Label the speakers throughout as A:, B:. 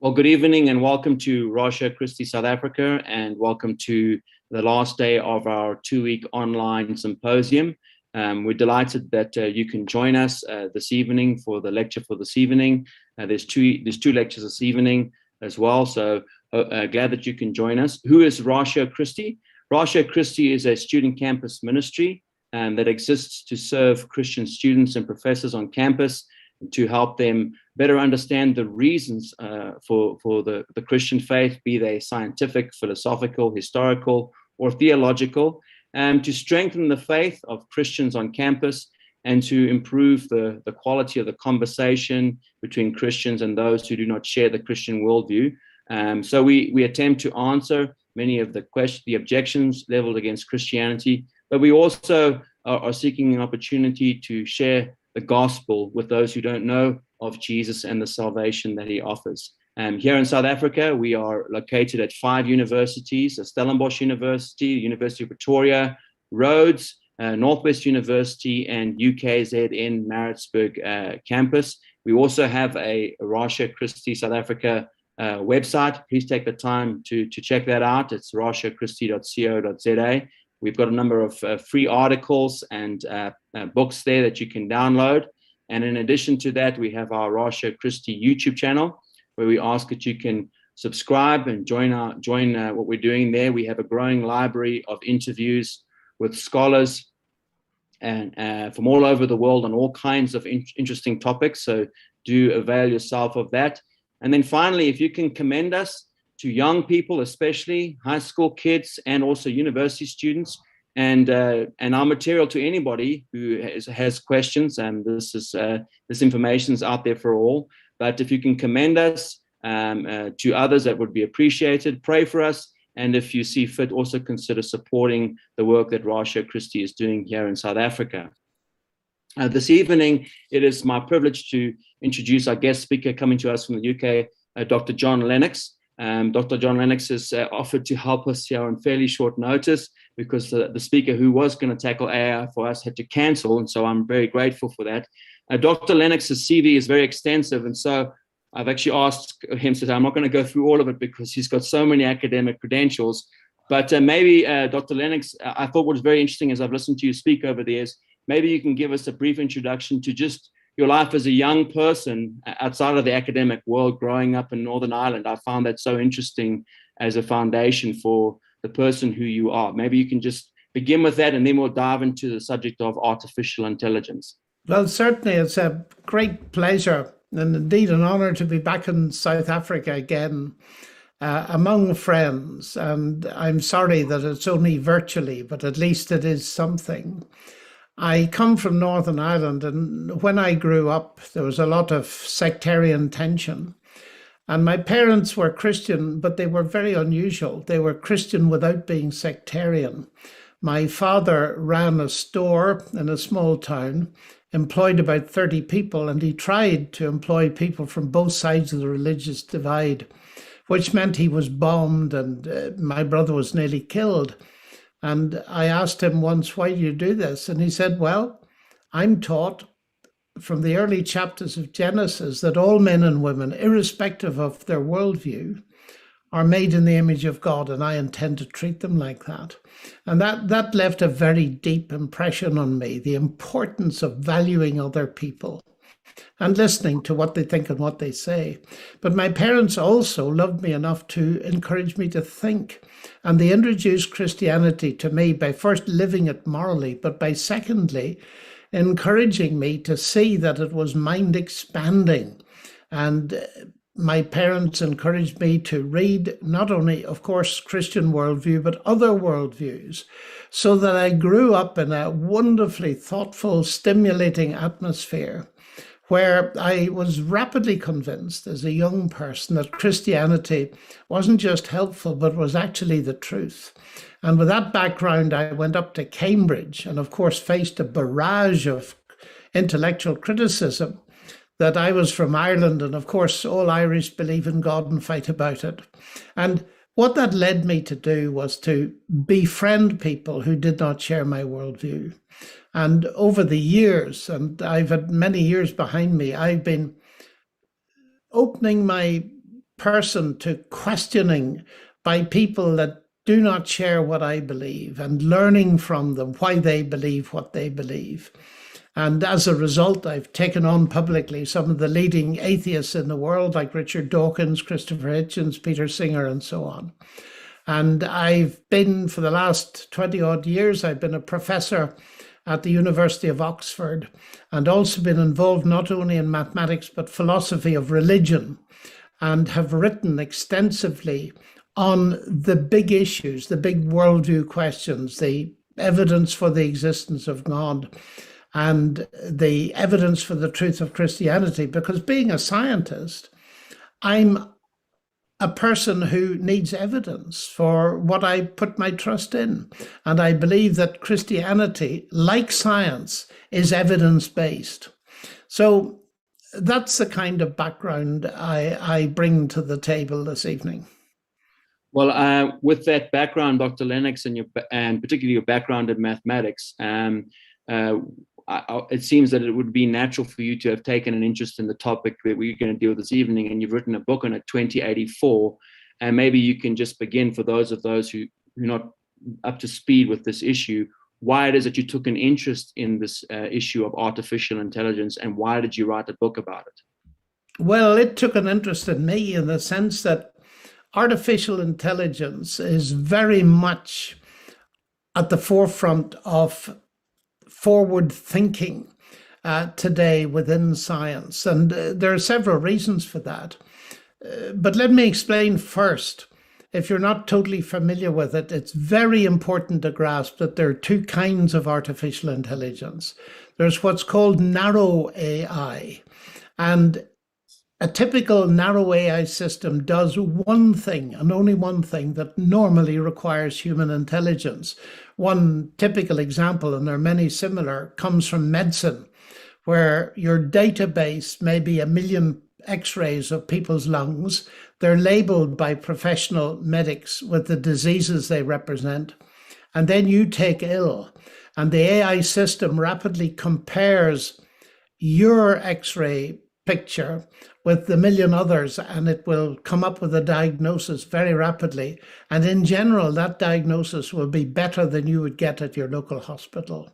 A: Well, good evening and welcome to Ratio Christi South Africa, and welcome to the last day of our 2-week online symposium. We're delighted that you can join us this evening for the lecture for this evening. There's two lectures this evening as well, so glad that you can join us. Who is Ratio Christi? Ratio Christi is a student campus ministry that exists to serve Christian students and professors on campus, to help them better understand the reasons for the Christian faith, be they scientific, philosophical, historical, or theological, to strengthen the faith of Christians on campus and to improve the quality of the conversation between Christians and those who do not share the Christian worldview. So we attempt to answer many of the objections leveled against Christianity, but we also are seeking an opportunity to share the gospel with those who don't know of Jesus and the salvation that he offers. Here in South Africa, we are located at 5 universities: Stellenbosch University, University of Pretoria, Rhodes, Northwest University, and UKZN Maritzburg campus. We also have a Ratio Christi South Africa website. Please take the time to check that out. It's ratiochristi.co.za. We've got a number of free articles and books there that you can download. And in addition to that, we have our Ratio Christi YouTube channel, where we ask that you can subscribe and join what we're doing there. We have a growing library of interviews with scholars and from all over the world on all kinds of interesting topics. So do avail yourself of that. And then finally, if you can commend us to young people, especially high school kids and also university students, and our material to anybody who has questions. And this information is out there for all. But if you can commend us to others, that would be appreciated. Pray for us, and if you see fit, also consider supporting the work that Ratio Christi is doing here in South Africa. This evening, it is my privilege to introduce our guest speaker coming to us from the UK, Dr. John Lennox. Dr. John Lennox has offered to help us here on fairly short notice, because the speaker who was going to tackle AI for us had to cancel, and so I'm very grateful for that. Dr. Lennox's CV is very extensive, and so I've actually asked him to say, I'm not going to go through all of it because he's got so many academic credentials, but maybe Dr. Lennox, I thought what was very interesting as I've listened to you speak over the years, maybe you can give us a brief introduction to just your life as a young person outside of the academic world, growing up in Northern Ireland. I found that so interesting as a foundation for the person who you are. Maybe you can just begin with that, and then we'll dive into the subject of artificial intelligence.
B: Well, certainly it's a great pleasure and indeed an honor to be back in South Africa again among friends. And I'm sorry that it's only virtually, but at least it is something. I come from Northern Ireland, and when I grew up, there was a lot of sectarian tension. And my parents were Christian, but they were very unusual. They were Christian without being sectarian. My father ran a store in a small town, employed about 30 people, and he tried to employ people from both sides of the religious divide, which meant he was bombed, and my brother was nearly killed. And I asked him once, why do you do this? And he said, well, I'm taught from the early chapters of Genesis that all men and women, irrespective of their worldview, are made in the image of God, and I intend to treat them like that. And that left a very deep impression on me, the importance of valuing other people and listening to what they think and what they say. But my parents also loved me enough to encourage me to think. And they introduced Christianity to me by first living it morally, but by secondly, encouraging me to see that it was mind expanding. And my parents encouraged me to read not only, of course, Christian worldview, but other worldviews, so that I grew up in a wonderfully thoughtful, stimulating atmosphere, where I was rapidly convinced as a young person that Christianity wasn't just helpful, but was actually the truth. And with that background, I went up to Cambridge and, of course, faced a barrage of intellectual criticism that I was from Ireland. And, of course, all Irish believe in God and fight about it. And what that led me to do was to befriend people who did not share my worldview. And over the years, and I've had many years behind me, I've been opening my person to questioning by people that do not share what I believe and learning from them why they believe what they believe. And as a result, I've taken on publicly some of the leading atheists in the world, like Richard Dawkins, Christopher Hitchens, Peter Singer, and so on. And I've been, for the last 20 odd years, I've been a professor at the University of Oxford, and also been involved not only in mathematics, but philosophy of religion, and have written extensively on the big issues, the big worldview questions, the evidence for the existence of God, and the evidence for the truth of Christianity. Because being a scientist, I'm a person who needs evidence for what I put my trust in. And I believe that Christianity, like science, is evidence-based. So that's the kind of background I bring to the table this evening.
A: Well, with that background, Dr. Lennox, and particularly your background in mathematics, it seems that it would be natural for you to have taken an interest in the topic that we're going to deal with this evening, and you've written a book on it, 2084. And maybe you can just begin, for those who are not up to speed with this issue, why it is that you took an interest in this issue of artificial intelligence, and why did you write a book about it?
B: Well, it took an interest in me in the sense that artificial intelligence is very much at the forefront of forward thinking today within science. And there are several reasons for that. But let me explain first. If you're not totally familiar with it, it's very important to grasp that there are two kinds of artificial intelligence. There's what's called narrow AI. And a typical narrow AI system does one thing, and only one thing, that normally requires human intelligence. One typical example, and there are many similar, comes from medicine, where your database may be 1 million X-rays of people's lungs. They're labeled by professional medics with the diseases they represent. And then you take ill, and the AI system rapidly compares your X-ray picture with the 1 million others, and it will come up with a diagnosis very rapidly. And in general, that diagnosis will be better than you would get at your local hospital.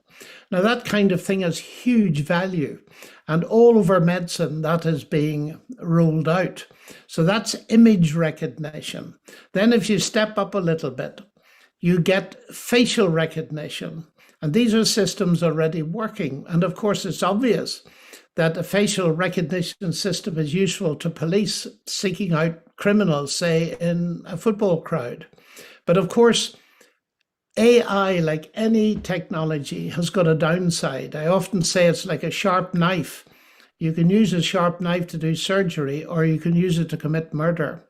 B: Now, that kind of thing has huge value, and all over medicine that is being rolled out. So that's image recognition. Then if you step up a little bit, you get facial recognition. And these are systems already working. And of course, it's obvious that a facial recognition system is useful to police seeking out criminals, say, in a football crowd. But of course, AI, like any technology, has got a downside. I often say it's like a sharp knife. You can use a sharp knife to do surgery, or you can use it to commit murder.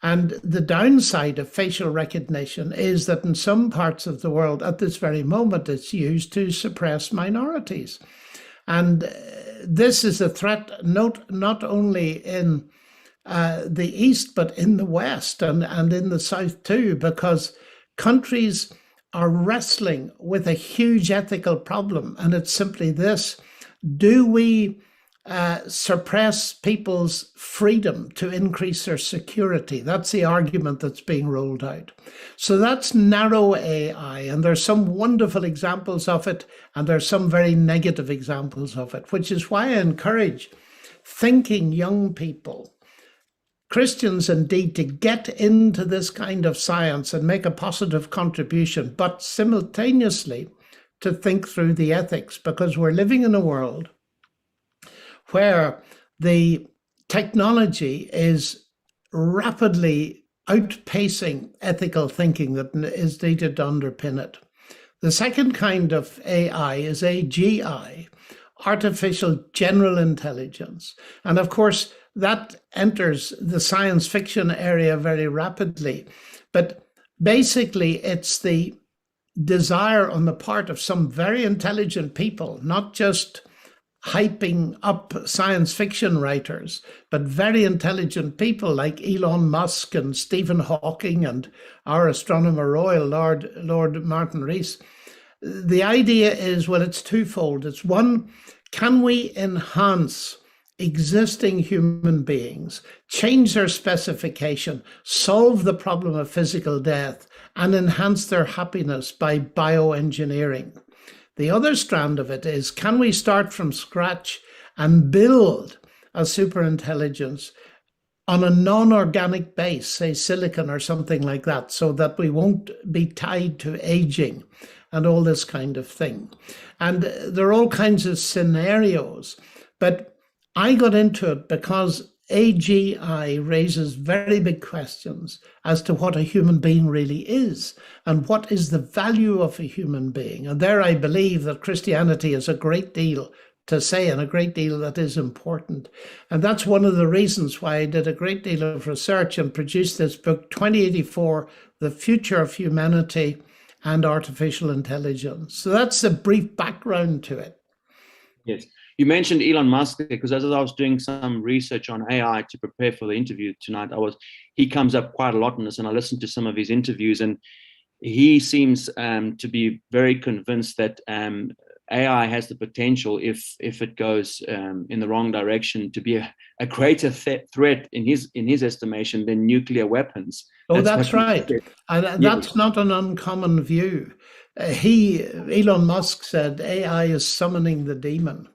B: And the downside of facial recognition is that in some parts of the world, at this very moment, it's used to suppress minorities. And this is a threat not only in the East, but in the West and in the South too, because countries are wrestling with a huge ethical problem. And it's simply this: do we suppress people's freedom to increase their security? That's the argument that's being rolled out. So that's narrow AI, and there's some wonderful examples of it, and there's some very negative examples of it, which is why I encourage thinking young people, Christians indeed, to get into this kind of science and make a positive contribution, but simultaneously to think through the ethics, because we're living in a world where the technology is rapidly outpacing ethical thinking that is needed to underpin it. The second kind of AI is AGI, artificial general intelligence. And of course, that enters the science fiction area very rapidly. But basically, it's the desire on the part of some very intelligent people, not just hyping up science fiction writers, but very intelligent people like Elon Musk and Stephen Hawking and our astronomer royal, Lord Martin Rees. The idea is, well, it's twofold. It's one, can we enhance existing human beings, change their specification, solve the problem of physical death, and enhance their happiness by bioengineering. The other strand of it is, can we start from scratch and build a superintelligence on a non-organic base, say silicon or something like that, so that we won't be tied to aging and all this kind of thing. And there are all kinds of scenarios, but I got into it because AGI raises very big questions as to what a human being really is and what is the value of a human being. And there I believe that Christianity has a great deal to say and a great deal that is important. And that's one of the reasons why I did a great deal of research and produced this book, 2084, The Future of Humanity and Artificial Intelligence. So that's the brief background to it.
A: Yes. You mentioned Elon Musk, because as I was doing some research on AI to prepare for the interview tonight, he comes up quite a lot in this, and I listened to some of his interviews, and he seems to be very convinced that AI has the potential, if it goes in the wrong direction, to be a greater threat in his estimation than nuclear weapons.
B: Oh, that's right. And that's not an uncommon view. Elon Musk said AI is summoning the demon.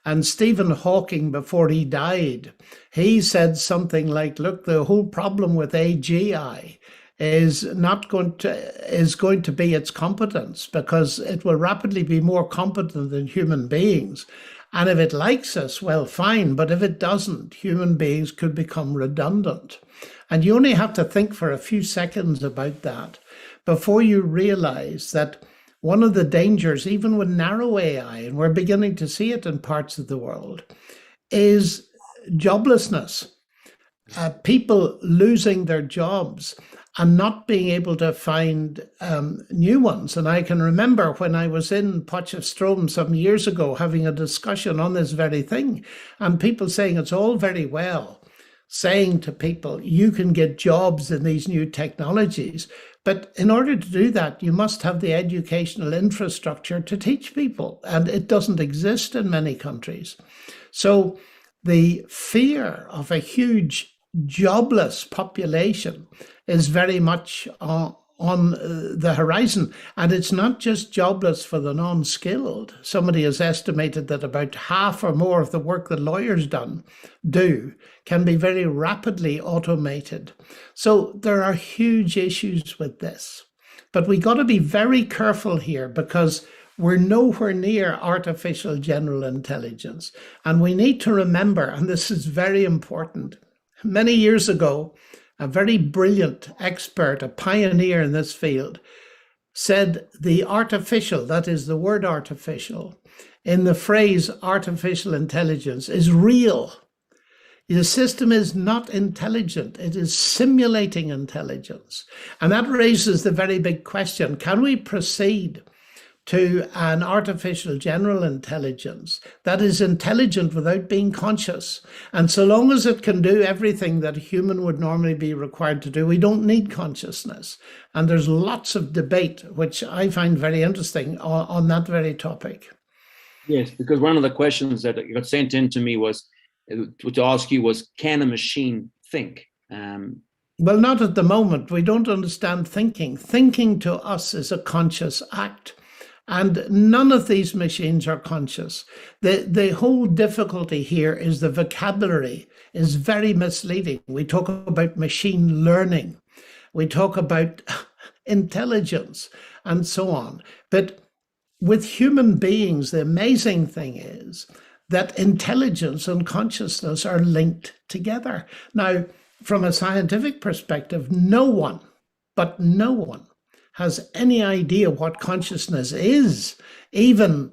B: And Stephen Hawking, before he died, he said something like, look, the whole problem with AGI is going to be its competence, because it will rapidly be more competent than human beings. And if it likes us, well, fine. But if it doesn't, human beings could become redundant. And you only have to think for a few seconds about that before you realize that one of the dangers, even with narrow AI, and we're beginning to see it in parts of the world, is joblessness. People losing their jobs and not being able to find new ones. And I can remember when I was in Potchefstroom some years ago having a discussion on this very thing, and people saying it's all very well saying to people, you can get jobs in these new technologies. But in order to do that, you must have the educational infrastructure to teach people. And it doesn't exist in many countries. So the fear of a huge jobless population is very much on the horizon. And it's not just jobless for the non-skilled. Somebody has estimated that about half or more of the work that lawyers do can be very rapidly automated. So there are huge issues with this. But we got to be very careful here, because we're nowhere near artificial general intelligence. And we need to remember, and this is very important, many years ago, a very brilliant expert, a pioneer in this field, said the artificial, that is the word artificial, in the phrase artificial intelligence is real. The system is not intelligent. It is simulating intelligence. And that raises the very big question, can we proceed to an artificial general intelligence that is intelligent without being conscious? And so long as it can do everything that a human would normally be required to do, we don't need consciousness. And there's lots of debate, which I find very interesting, on that very topic.
A: Yes, because one of the questions that got sent in to me was to ask you was, can a machine think?
B: Well, not at the moment. We don't understand thinking. Thinking to us is a conscious act. And none of these machines are conscious. The whole difficulty here is the vocabulary is very misleading. We talk about machine learning. We talk about intelligence and so on. But with human beings, the amazing thing is that intelligence and consciousness are linked together. Now, from a scientific perspective, no one has any idea what consciousness is, even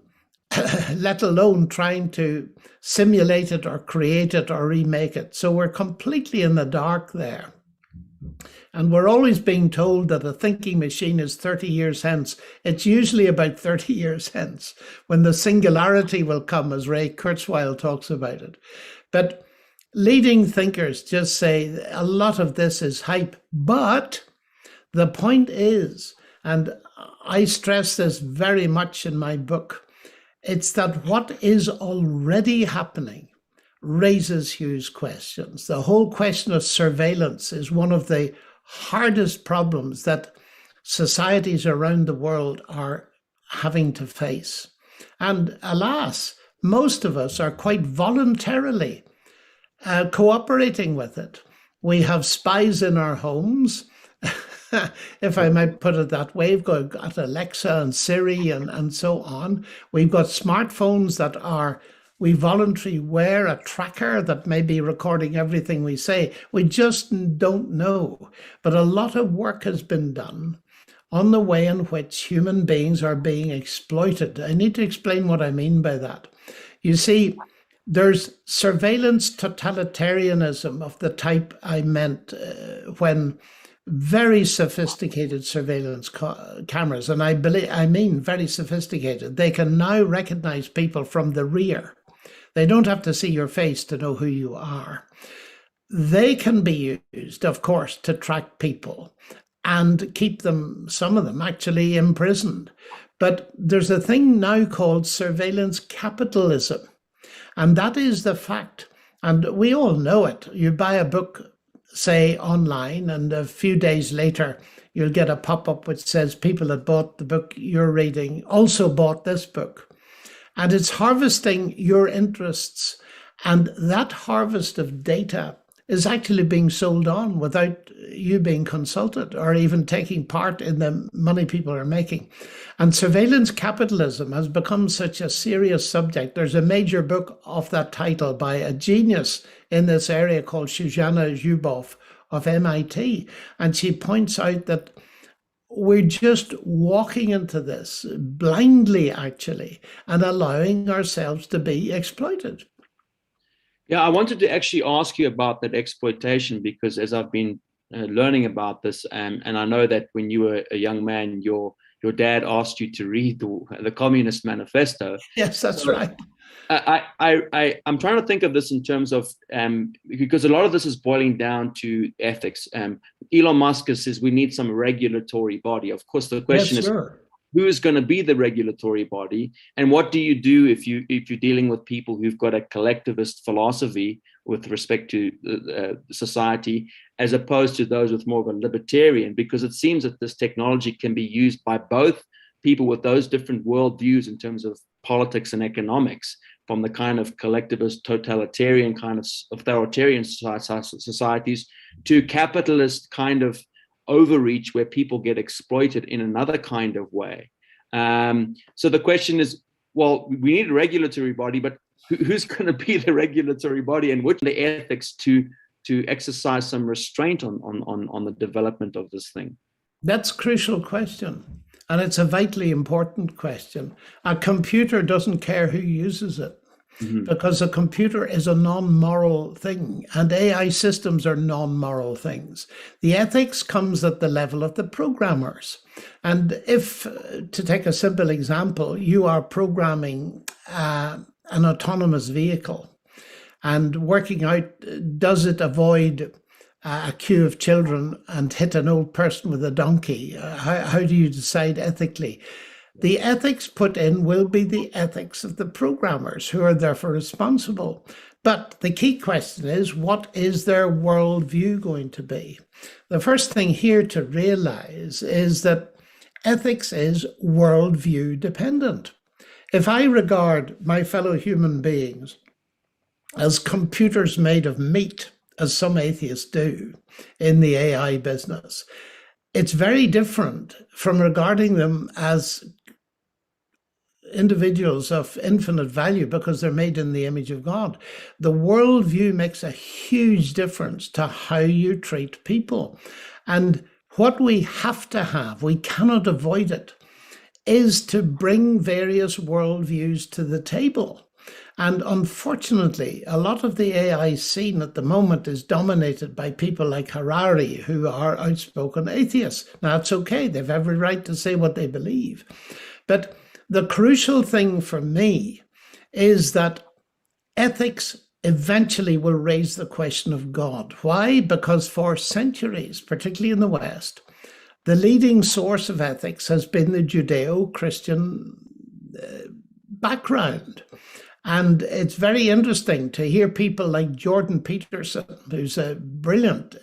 B: let alone trying to simulate it or create it or remake it. So we're completely in the dark there. And we're always being told that a thinking machine is 30 years hence. It's usually about 30 years hence when the singularity will come, as Ray Kurzweil talks about it. But leading thinkers just say a lot of this is hype. But the point is, and I stress this very much in my book, it's that what is already happening raises huge questions. The whole question of surveillance is one of the hardest problems that societies around the world are having to face. And alas, most of us are quite voluntarily cooperating with it. We have spies in our homes, if I might put it that way. We've got Alexa and Siri and so on. We've got smartphones that we voluntarily wear a tracker that may be recording everything we say. We just don't know. But a lot of work has been done on the way in which human beings are being exploited. I need to explain what I mean by that. You see, there's surveillance totalitarianism of the type I meant when very sophisticated surveillance cameras, and I mean very sophisticated, they can now recognize people from the rear. They don't have to see your face to know who you are. They can be used, of course, to track people and keep them, some of them actually imprisoned. But there's a thing now called surveillance capitalism. And that is the fact, and we all know it. You buy a book, say, online, and a few days later, you'll get a pop-up which says people that bought the book you're reading also bought this book. And it's harvesting your interests. And that harvest of data is actually being sold on without you being consulted or even taking part in the money people are making. And surveillance capitalism has become such a serious subject. There's a major book of that title by a genius in this area called Shoshana Zuboff of MIT. And she points out that we're just walking into this blindly, actually, and allowing ourselves to be exploited.
A: Yeah, I wanted to actually ask you about that exploitation, because as I've been learning about this, and I know that when you were a young man, your dad asked you to read the Communist Manifesto.
B: Yes, that's right.
A: I'm trying to think of this in terms of, because a lot of this is boiling down to ethics. Elon Musk says we need some regulatory body. Of course, the question is, who is going to be the regulatory body, and what do you do if you're dealing with people who've got a collectivist philosophy with respect to society, as opposed to those with more of a libertarian? Because it seems that this technology can be used by both people with those different worldviews in terms of politics and economics, from the kind of collectivist, totalitarian kind of authoritarian societies to capitalist kind of overreach where people get exploited in another kind of way. So the question is, well, we need a regulatory body, but who's going to be the regulatory body, and which are the ethics to exercise some restraint on the development of this thing?
B: That's a crucial question. And it's a vitally important question. A computer doesn't care who uses it, because a computer is a non-moral thing, and AI systems are non-moral things. The ethics comes at the level of the programmers. And if, to take a simple example, you are programming an autonomous vehicle and working out, does it avoid a queue of children and hit an old person with a donkey? How do you decide ethically? The ethics put in will be the ethics of the programmers, who are therefore responsible. But the key question is, what is their worldview going to be? The first thing here to realize is that ethics is worldview dependent. If I regard my fellow human beings as computers made of meat, as some atheists do in the AI business, it's very different from regarding them as individuals of infinite value because they're made in the image of God. The worldview makes a huge difference to how you treat people. And what we have to have, we cannot avoid it, is to bring various worldviews to the table. And unfortunately, a lot of the AI scene at the moment is dominated by people like Harari, who are outspoken atheists. Now, it's okay. They've every right to say what they believe. But the crucial thing for me is that ethics eventually will raise the question of God. Why? Because for centuries, particularly in the West, the leading source of ethics has been the Judeo-Christian background. And it's very interesting to hear people like Jordan Peterson, who's a brilliant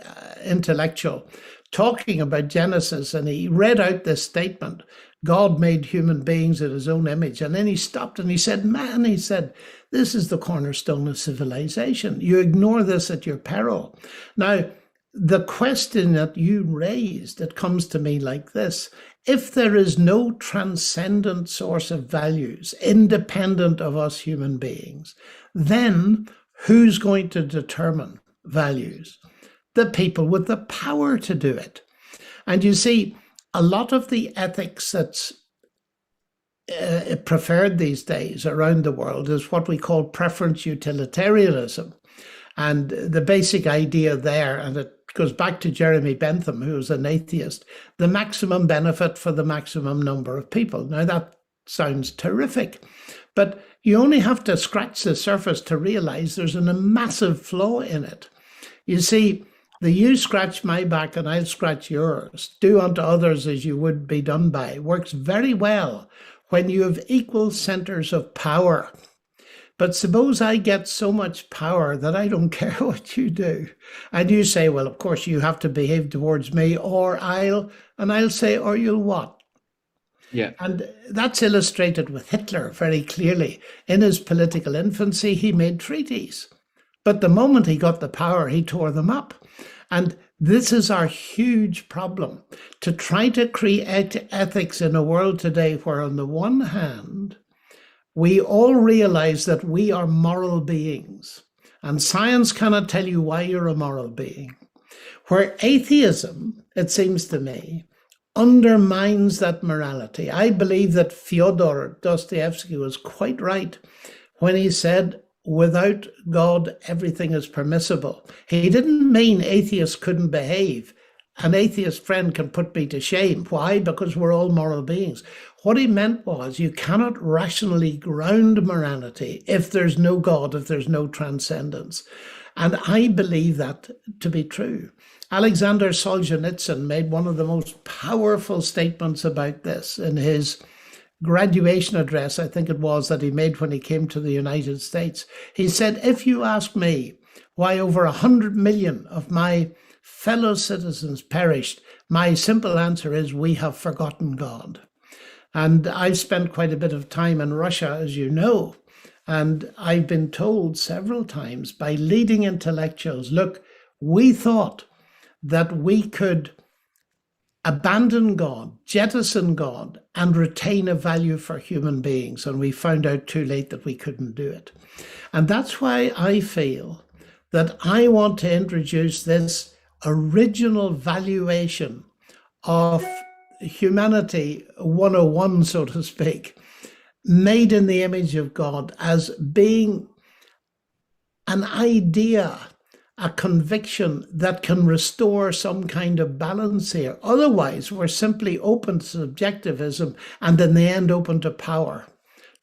B: intellectual, talking about Genesis. And he read out this statement: God made human beings in his own image. And then he stopped and he said, man, he said, this is the cornerstone of civilization. You ignore this at your peril. Now, the question that you raised, it comes to me like this: if there is no transcendent source of values independent of us human beings, then who's going to determine values? The people with the power to do it. And you see, a lot of the ethics that's preferred these days around the world is what we call preference utilitarianism. And the basic idea there, and it goes back to Jeremy Bentham, who was an atheist: the maximum benefit for the maximum number of people. Now, that sounds terrific, but you only have to scratch the surface to realize there's a massive flaw in it. You see, the you scratch my back and I'll scratch yours, do unto others as you would be done by, works very well when you have equal centers of power. But suppose I get so much power that I don't care what you do. And you say, well, of course, you have to behave towards me, or I'll say, or you'll what?
A: Yeah.
B: And that's illustrated with Hitler very clearly. In his political infancy, he made treaties. But the moment he got the power, he tore them up. And this is our huge problem, to try to create ethics in a world today where, on the one hand, we all realize that we are moral beings, and science cannot tell you why you're a moral being. Where atheism, it seems to me, undermines that morality. I believe that Fyodor Dostoevsky was quite right when he said, without God, everything is permissible. He didn't mean atheists couldn't behave. An atheist friend can put me to shame. Why? Because we're all moral beings. What he meant was, you cannot rationally ground morality if there's no God, if there's no transcendence. And I believe that to be true. Alexander Solzhenitsyn made one of the most powerful statements about this in his graduation address, I think it was, that he made when he came to the United States. He said, if you ask me why over 100 million of my fellow citizens perished, my simple answer is, we have forgotten God. And I've spent quite a bit of time in Russia, as you know, and I've been told several times by leading intellectuals, look, we thought that we could abandon God, jettison God, and retain a value for human beings. And we found out too late that we couldn't do it. And that's why I feel that I want to introduce this original valuation of humanity 101, so to speak, made in the image of God, as being an idea, a conviction that can restore some kind of balance here. Otherwise, we're simply open to subjectivism and in the end open to power.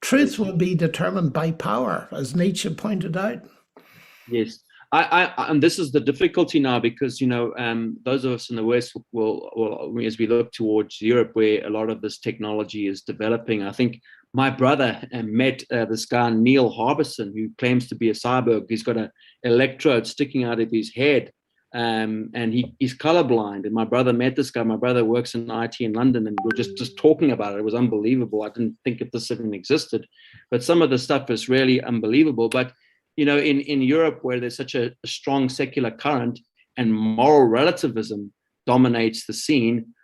B: Truth will be determined by power, as Nietzsche pointed out.
A: Yes. And this is the difficulty now, because, those of us in the West will, as we look towards Europe, where a lot of this technology is developing. I think my brother met this guy, Neil Harbison, who claims to be a cyborg. He's got an electrode sticking out of his head, and he's colorblind. And my brother met this guy. My brother works in IT in London, and we're just talking about it. It was unbelievable. I didn't think if this even existed, but some of the stuff is really unbelievable. But in Europe, where there's such a strong secular current and moral relativism dominates the scene,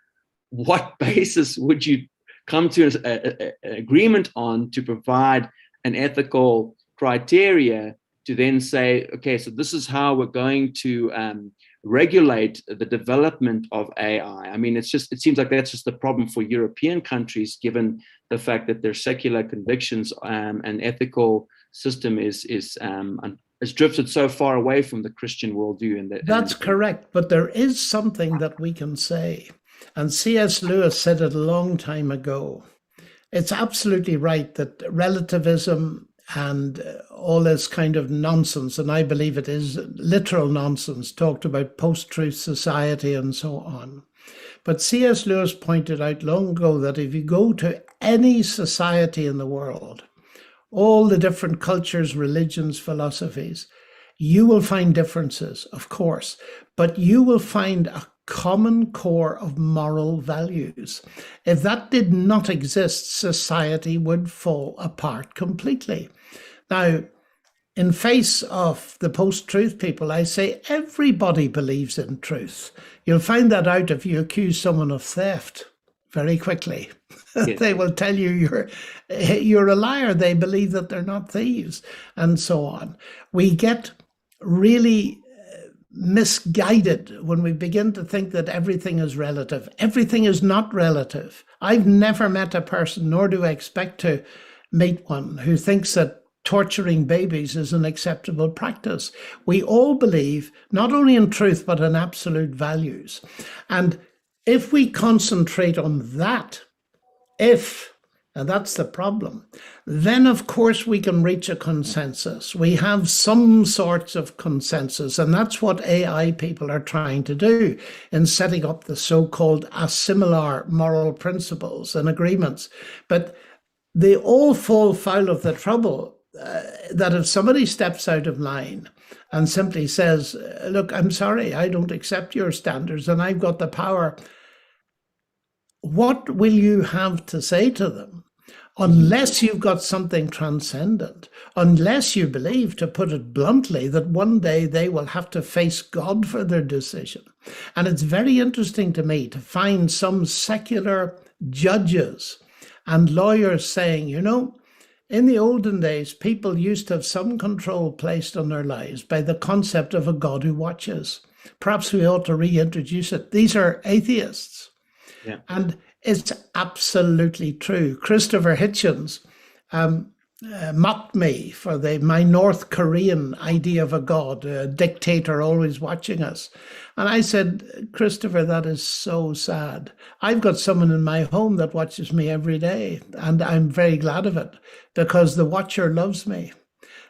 A: what basis would you come to an agreement on to provide an ethical criteria to then say, okay, so this is how we're going to regulate the development of AI? I mean, it seems like that's just the problem for European countries, given the fact that their secular convictions and ethical system is drifted so far away from the Christian worldview.
B: That's correct, but there is something that we can say. And C.S. Lewis said it a long time ago. It's absolutely right that relativism and all this kind of nonsense, and I believe it is literal nonsense, talked about post-truth society and so on. But C.S. Lewis pointed out long ago that if you go to any society in the world all the different cultures, religions, philosophies, you will find differences, of course, but you will find a common core of moral values. If that did not exist, society would fall apart completely. Now, in face of the post-truth people, I say everybody believes in truth. You'll find that out if you accuse someone of theft very quickly. Yes. They will tell you you're a liar. They believe that they're not thieves, and so on. We get really misguided when we begin to think that everything is relative. Everything is not relative. I've never met a person, nor do I expect to meet one, who thinks that torturing babies is an acceptable practice. We all believe not only in truth, but in absolute values. And if we concentrate on that, and that's the problem, then of course we can reach a consensus. We have some sorts of consensus, and that's what AI people are trying to do in setting up the so-called assimilar moral principles and agreements. But they all fall foul of the trouble that if somebody steps out of line and simply says, look, I'm sorry, I don't accept your standards and I've got the power, what will you have to say to them? Unless you've got something transcendent, unless you believe, to put it bluntly, that one day they will have to face God for their decision. And it's very interesting to me to find some secular judges and lawyers saying, you know, in the olden days, people used to have some control placed on their lives by the concept of a God who watches. Perhaps we ought to reintroduce it. These are atheists. Yeah. And it's absolutely true. Christopher Hitchens mocked me for my North Korean idea of a God, a dictator always watching us. And I said, Christopher, that is so sad. I've got someone in my home that watches me every day, and I'm very glad of it because the watcher loves me.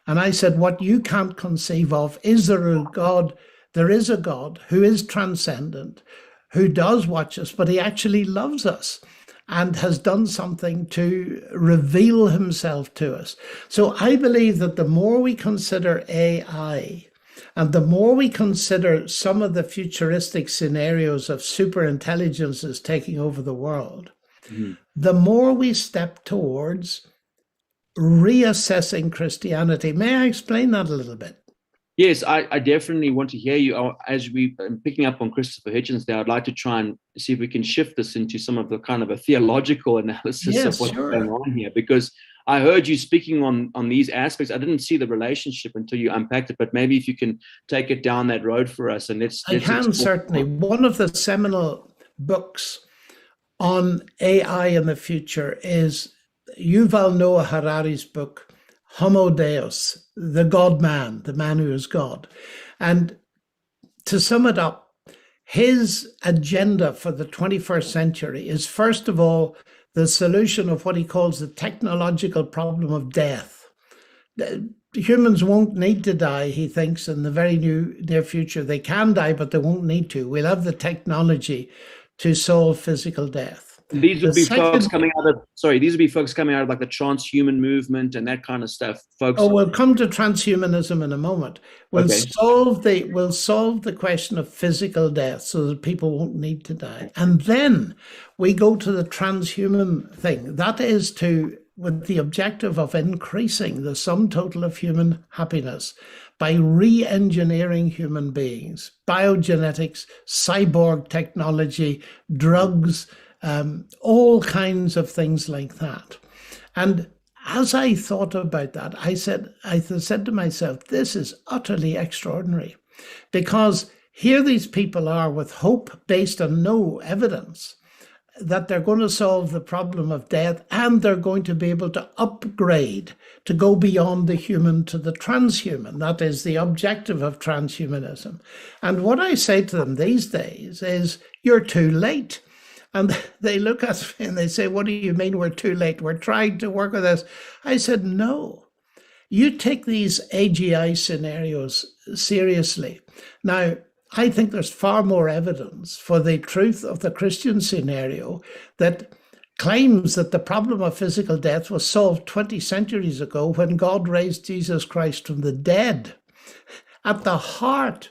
B: And I said, what you can't conceive of, is there a God? There is a God who is transcendent, who does watch us, but he actually loves us and has done something to reveal himself to us. So I believe that the more we consider AI and the more we consider some of the futuristic scenarios of super intelligences taking over the world, the more we step towards reassessing Christianity. May I explain that a little bit?
A: Yes, I definitely want to hear you. As we picking up on Christopher Hitchens there, I'd like to try and see if we can shift this into some of the kind of a theological analysis of what's going on here, because I heard you speaking on these aspects. I didn't see the relationship until you unpacked it, but maybe if you can take it down that road for us. And let's
B: can certainly. One of the seminal books on AI in the future is Yuval Noah Harari's book, Homo Deus, the God-man, the man who is God. And to sum it up, his agenda for the 21st century is, first of all, the solution of what he calls the technological problem of death. Humans won't need to die, he thinks, in the very near future. They can die, but they won't need to. We'll have the technology to solve physical death.
A: These would be folks coming out of, like the transhuman movement and that kind of stuff, folks.
B: Oh, we'll come to transhumanism in a moment. We'll solve the question of physical death so that people won't need to die. And then we go to the transhuman thing. That is with the objective of increasing the sum total of human happiness by re-engineering human beings, biogenetics, cyborg technology, drugs, all kinds of things like that. And as I thought about that, I said to myself, this is utterly extraordinary, because here these people are with hope based on no evidence that they're going to solve the problem of death, and they're going to be able to upgrade to go beyond the human to the transhuman. That is the objective of transhumanism. And what I say to them these days is, you're too late. And they look at me and they say, what do you mean we're too late? We're trying to work with this. I said, no, you take these AGI scenarios seriously. Now, I think there's far more evidence for the truth of the Christian scenario that claims that the problem of physical death was solved 20 centuries ago when God raised Jesus Christ from the dead. At the heart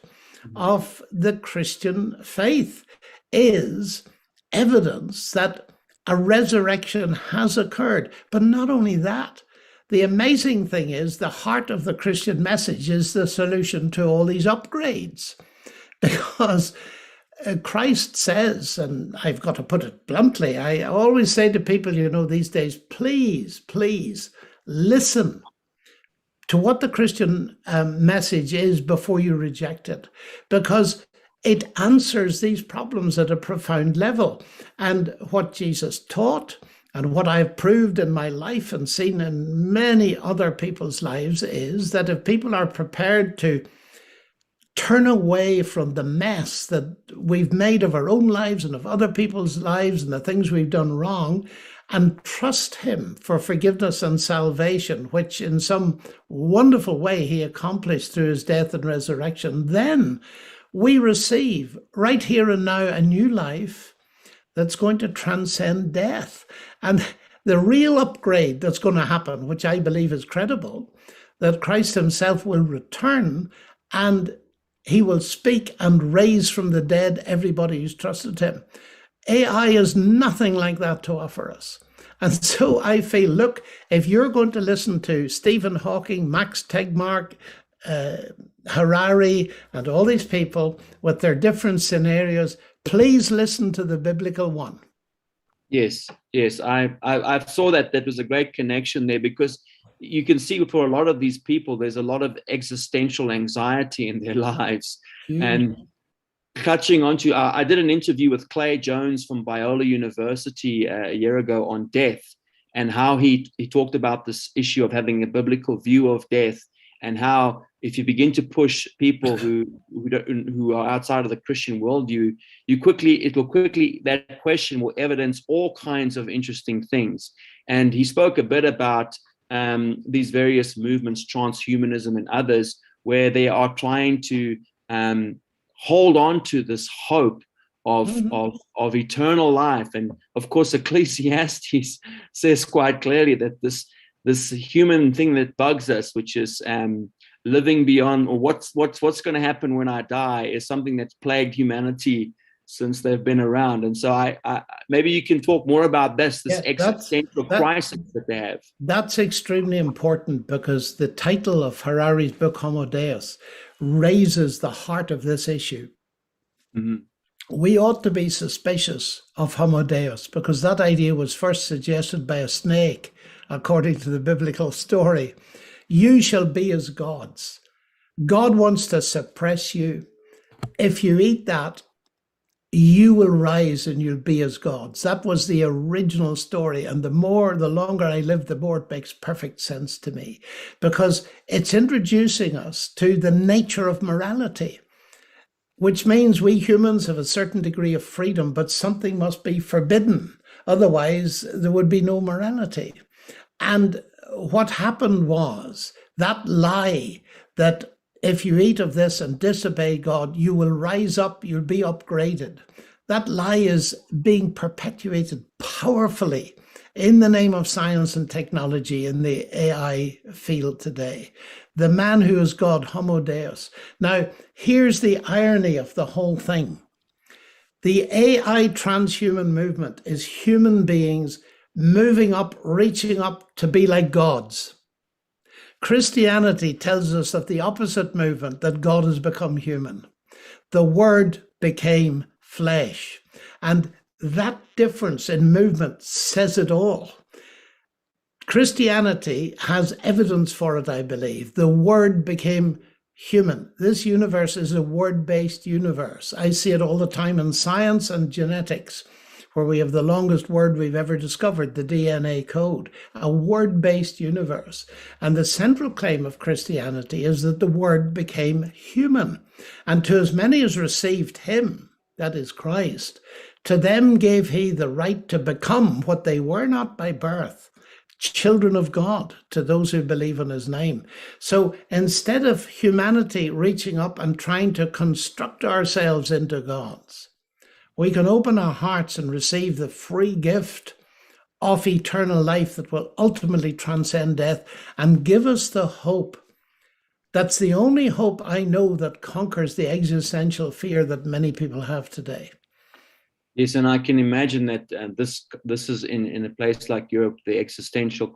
B: of the Christian faith is evidence that a resurrection has occurred. But not only that, the amazing thing is the heart of the Christian message is the solution to all these upgrades. Because Christ says, and I've got to put it bluntly, I always say to people, these days, please listen to what the Christian message is before you reject it, because it answers these problems at a profound level. And what Jesus taught and what I've proved in my life and seen in many other people's lives is that if people are prepared to turn away from the mess that we've made of our own lives and of other people's lives and the things we've done wrong, and trust him for forgiveness and salvation, which in some wonderful way he accomplished through his death and resurrection, then we receive right here and now a new life that's going to transcend death. And the real upgrade that's going to happen, which I believe is credible, that Christ himself will return and he will speak and raise from the dead everybody who's trusted him. AI is nothing like that to offer us. And so I feel, look, if you're going to listen to Stephen Hawking, Max Tegmark, Harari, and all these people with their different scenarios, please listen to the biblical one.
A: Yes. I saw that was a great connection there, because you can see for a lot of these people, there's a lot of existential anxiety in their lives. And touching onto, I did an interview with Clay Jones from Biola University a year ago on death, and how he talked about this issue of having a biblical view of death, and how if you begin to push people who are outside of the Christian worldview, that question will evidence all kinds of interesting things. And he spoke a bit about these various movements, transhumanism and others, where they are trying to hold on to this hope of eternal life. And of course, Ecclesiastes says quite clearly that this human thing that bugs us, which is living beyond, or what's going to happen when I die, is something that's plagued humanity since they've been around. And so I maybe you can talk more about this existential crisis that they have.
B: That's extremely important, because the title of Harari's book, Homo Deus, raises the heart of this issue. Mm-hmm. We ought to be suspicious of Homo Deus, because that idea was first suggested by a snake, according to the biblical story. You shall be as gods. God wants to suppress you. If you eat that, you will rise and you'll be as gods. That was the original story. And the longer I live, the more it makes perfect sense to me, because it's introducing us to the nature of morality, which means we humans have a certain degree of freedom, but something must be forbidden. Otherwise, there would be no morality. And what happened was that lie that if you eat of this and disobey God, you will rise up, you'll be upgraded. That lie is being perpetuated powerfully in the name of science and technology in the AI field today. The man who is God, Homo Deus. Now, here's the irony of the whole thing. The AI transhuman movement is human beings moving up, reaching up to be like gods. Christianity tells us of the opposite movement, that God has become human. The Word became flesh. And that difference in movement says it all. Christianity has evidence for it, I believe. The Word became human. This universe is a word-based universe. I see it all the time in science and genetics, where we have the longest word we've ever discovered, the DNA code, a word-based universe. And the central claim of Christianity is that the Word became human. And to as many as received him, that is Christ, to them gave he the right to become what they were not by birth, children of God, to those who believe in his name. So instead of humanity reaching up and trying to construct ourselves into gods, we can open our hearts and receive the free gift of eternal life that will ultimately transcend death and give us the hope. That's the only hope I know that conquers the existential fear that many people have today.
A: Yes, and I can imagine that this is in a place like Europe, the existential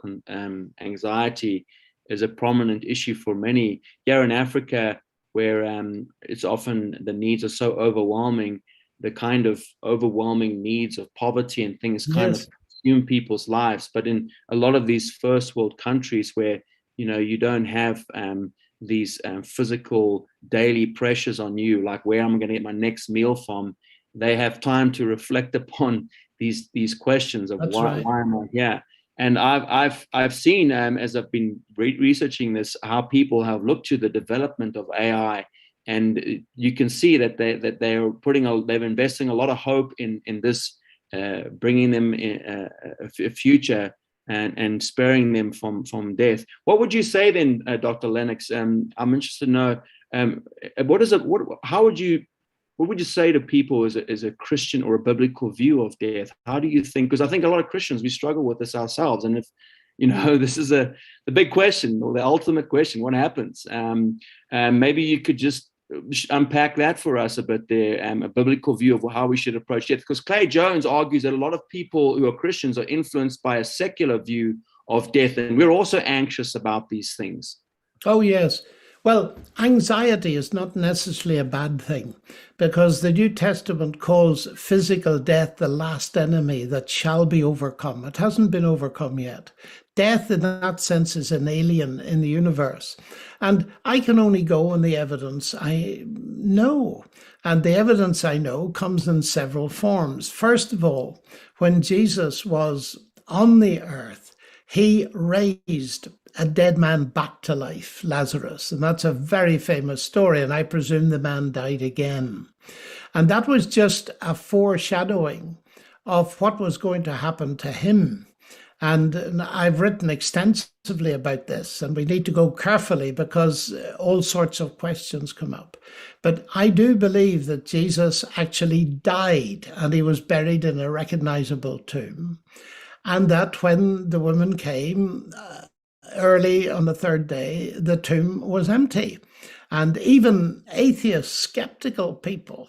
A: anxiety is a prominent issue for many. Here in Africa, where it's often the needs are so overwhelming, the kind of overwhelming needs of poverty and things kind of consume people's lives. But in a lot of these first world countries where you don't have these physical daily pressures on you, like where I'm going to get my next meal from, they have time to reflect upon these questions of why am I here. And I've seen as I've been researching this, how people have looked to the development of AI, and you can see that they're investing a lot of hope in this, bringing them in a future and sparing them from death. What would you say then, Dr. Lennox? I'm interested to know what would you say to people as a Christian or a biblical view of death? How do you think? Because I think a lot of Christians, we struggle with this ourselves. And if, this is the big question, or the ultimate question, what happens? Maybe you could just unpack that for us a bit there, a biblical view of how we should approach death. Because Clay Jones argues that a lot of people who are Christians are influenced by a secular view of death. And we're also anxious about these things.
B: Oh, yes. Well, anxiety is not necessarily a bad thing, because the New Testament calls physical death the last enemy that shall be overcome. It hasn't been overcome yet. Death in that sense is an alien in the universe. And I can only go on the evidence I know. And the evidence I know comes in several forms. First of all, when Jesus was on the earth, he raised a dead man back to life, Lazarus. And that's a very famous story. And I presume the man died again. And that was just a foreshadowing of what was going to happen to him. And I've written extensively about this, and we need to go carefully because all sorts of questions come up. But I do believe that Jesus actually died, and he was buried in a recognizable tomb. And that when the woman came early on the third day, the tomb was empty. And even atheists, skeptical people,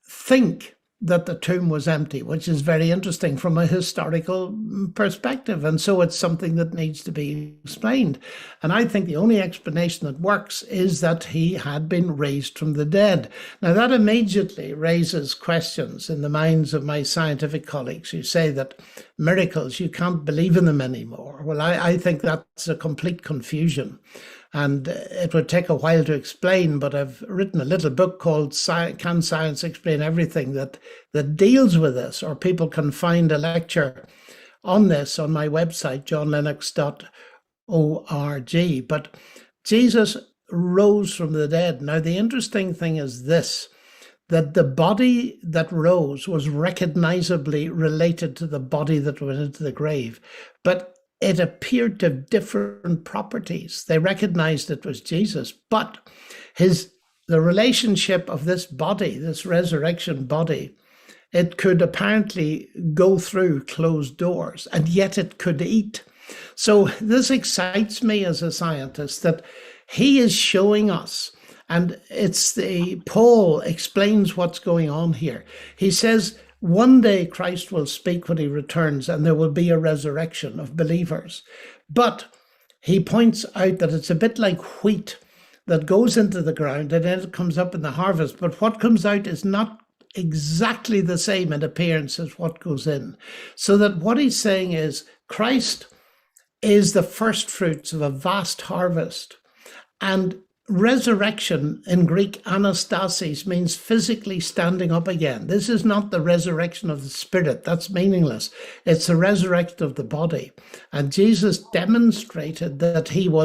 B: think that the tomb was empty, which is very interesting from a historical perspective. And so it's something that needs to be explained. And I think the only explanation that works is that he had been raised from the dead. Now, that immediately raises questions in the minds of my scientific colleagues who say that miracles, you can't believe in them anymore. Well, I think that's a complete confusion. And it would take a while to explain, but I've written a little book called Can Science Explain Everything that deals with this, or people can find a lecture on this on my website, johnlennox.org. But Jesus rose from the dead. Now, the interesting thing is this, that the body that rose was recognizably related to the body that went into the grave. But it appeared to have different properties. They recognized it was Jesus, but the relationship of this body, this resurrection body, it could apparently go through closed doors, and yet it could eat. So this excites me as a scientist, that he is showing us, and Paul explains what's going on here. He says, one day Christ will speak when he returns, and there will be a resurrection of believers. But he points out that it's a bit like wheat that goes into the ground and then it comes up in the harvest. But what comes out is not exactly the same in appearance as what goes in. So that what he's saying is Christ is the first fruits of a vast harvest. And resurrection in Greek, anastasis, means physically standing up again. This is not the resurrection of the spirit. That's meaningless. It's the resurrection of the body. And Jesus demonstrated that he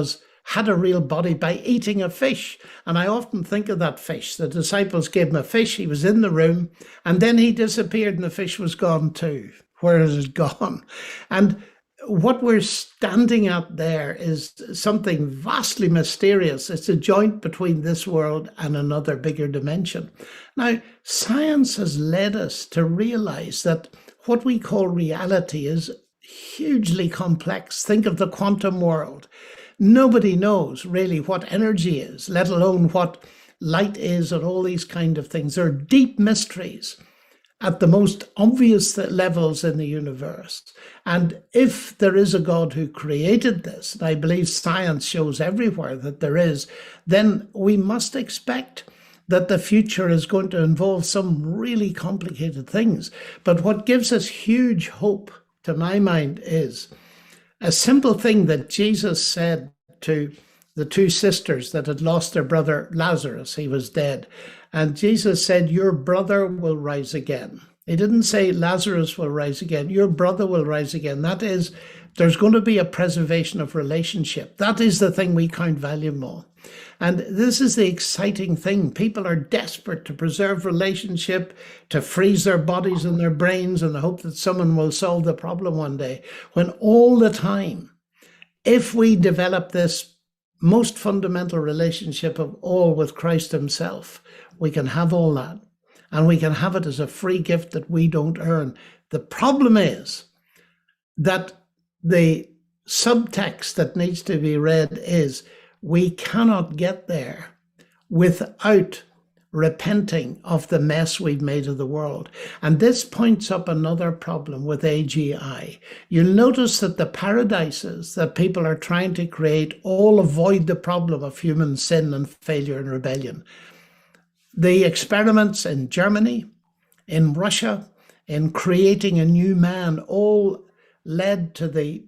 B: had a real body by eating a fish. And I often think of that fish. The disciples gave him a fish. He was in the room, and then he disappeared and the fish was gone too. Where is it gone? And what we're standing at there is something vastly mysterious. It's a joint between this world and another bigger dimension. Now, science has led us to realize that what we call reality is hugely complex. Think of the quantum world. Nobody knows really what energy is, let alone what light is and all these kind of things. There are deep mysteries at the most obvious levels in the universe. And if there is a God who created this, and I believe science shows everywhere that there is, then we must expect that the future is going to involve some really complicated things. But what gives us huge hope, to my mind, is a simple thing that Jesus said to the two sisters that had lost their brother Lazarus. He was dead. And Jesus said, your brother will rise again. He didn't say Lazarus will rise again. Your brother will rise again. That is, there's going to be a preservation of relationship. That is the thing we count value more. And this is the exciting thing. People are desperate to preserve relationship, to freeze their bodies and their brains in the hope that someone will solve the problem one day. When all the time, if we develop this most fundamental relationship of all with Christ himself, we can have all that. And we can have it as a free gift that we don't earn. The problem is that the subtext that needs to be read is we cannot get there without repenting of the mess we've made of the world. And this points up another problem with AGI. You'll notice that the paradises that people are trying to create all avoid the problem of human sin and failure and rebellion. The experiments in Germany, in Russia, in creating a new man, all led to the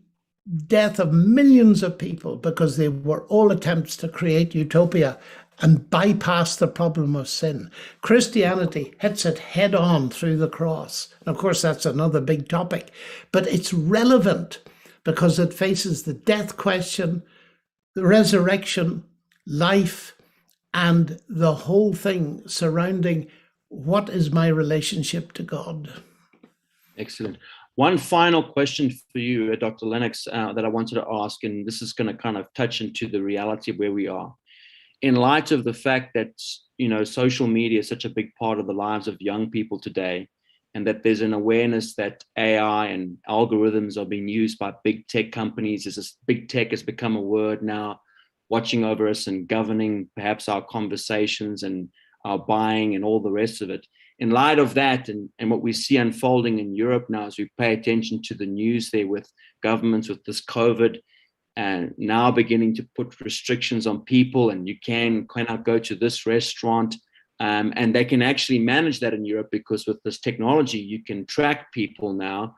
B: death of millions of people because they were all attempts to create utopia and bypass the problem of sin. Christianity hits it head on through the cross. And of course, that's another big topic, but it's relevant because it faces the death question, the resurrection, life, and the whole thing surrounding what is my relationship to God.
A: Excellent. One final question for you, Dr. Lennox, that I wanted to ask, and this is going to kind of touch into the reality of where we are. In light of the fact that, social media is such a big part of the lives of young people today, and that there's an awareness that AI and algorithms are being used by big tech companies, as this big tech has become a word now, watching over us and governing perhaps our conversations and our buying and all the rest of it. In light of that and what we see unfolding in Europe now, as we pay attention to the news there with governments with this COVID and now beginning to put restrictions on people, and you cannot go to this restaurant, and they can actually manage that in Europe because with this technology, you can track people now.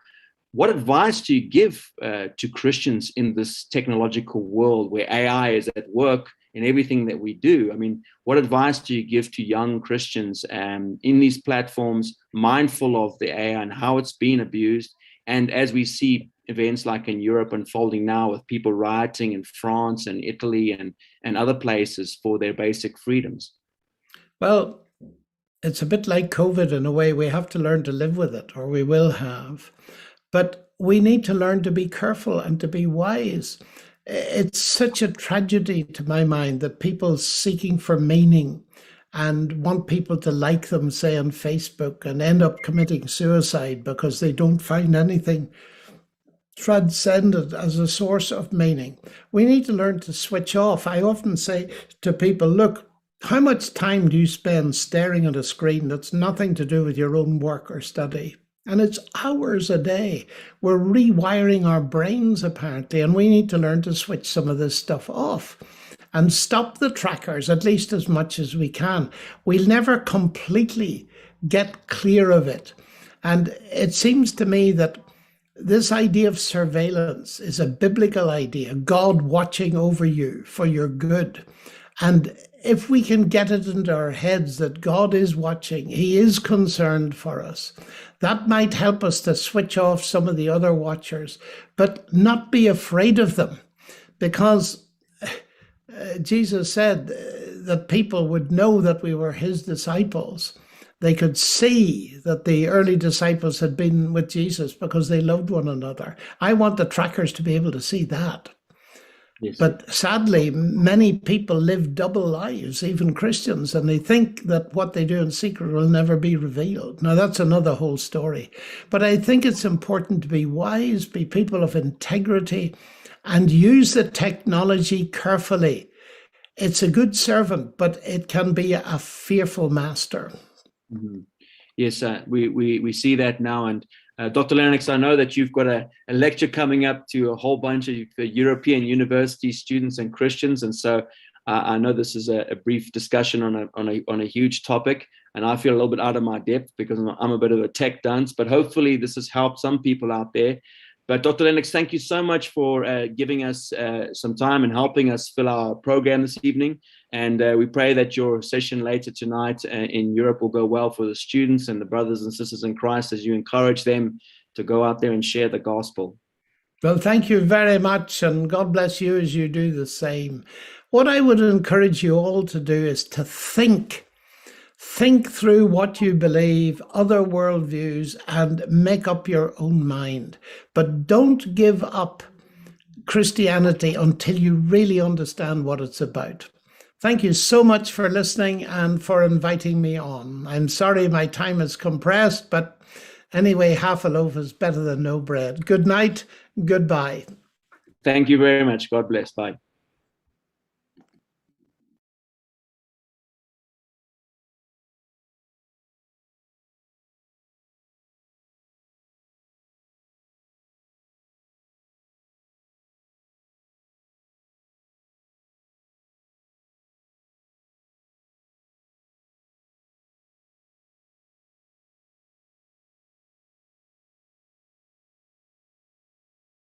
A: What advice do you give to Christians in this technological world where AI is at work in everything that we do? I mean, what advice do you give to young Christians in these platforms, mindful of the AI and how it's being abused? And as we see events like in Europe unfolding now with people rioting in France and Italy and other places for their basic freedoms?
B: Well, it's a bit like COVID in a way. We have to learn to live with it, or we will have. But we need to learn to be careful and to be wise. It's such a tragedy to my mind that people seeking for meaning and want people to like them, say, on Facebook, and end up committing suicide because they don't find anything transcendent as a source of meaning. We need to learn to switch off. I often say to people, look, how much time do you spend staring at a screen that's nothing to do with your own work or study? And it's hours a day. We're rewiring our brains, apparently, and we need to learn to switch some of this stuff off and stop the trackers, at least as much as we can. We'll never completely get clear of it. And it seems to me that this idea of surveillance is a biblical idea, God watching over you for your good. And if we can get it into our heads that God is watching, he is concerned for us, that might help us to switch off some of the other watchers, but not be afraid of them, because Jesus said that people would know that we were his disciples. They could see that the early disciples had been with Jesus because they loved one another. I want the trackers to be able to see that.
A: Yes.
B: But sadly, many people live double lives, even Christians, and they think that what they do in secret will never be revealed. Now, that's another whole story. But I think it's important to be wise, be people of integrity, and use the technology carefully. It's a good servant, but it can be a fearful master.
A: Mm-hmm. Yes, we see that now. And Dr. Lennox, I know that you've got a lecture coming up to a whole bunch of European university students and Christians. And so I know this is a brief discussion on a huge topic. And I feel a little bit out of my depth because I'm a bit of a tech dunce, but hopefully this has helped some people out there. But Dr. Lennox, thank you so much for giving us some time and helping us fill our program this evening. And we pray that your session later tonight in Europe will go well for the students and the brothers and sisters in Christ as you encourage them to go out there and share the gospel.
B: Well, thank you very much, and God bless you as you do the same. What I would encourage you all to do is to think through what you believe, other worldviews, and make up your own mind. But don't give up Christianity until you really understand what it's about. Thank you so much for listening and for inviting me on. I'm sorry my time is compressed, but anyway, half a loaf is better than no bread. Good night. Goodbye.
A: Thank you very much. God bless. Bye.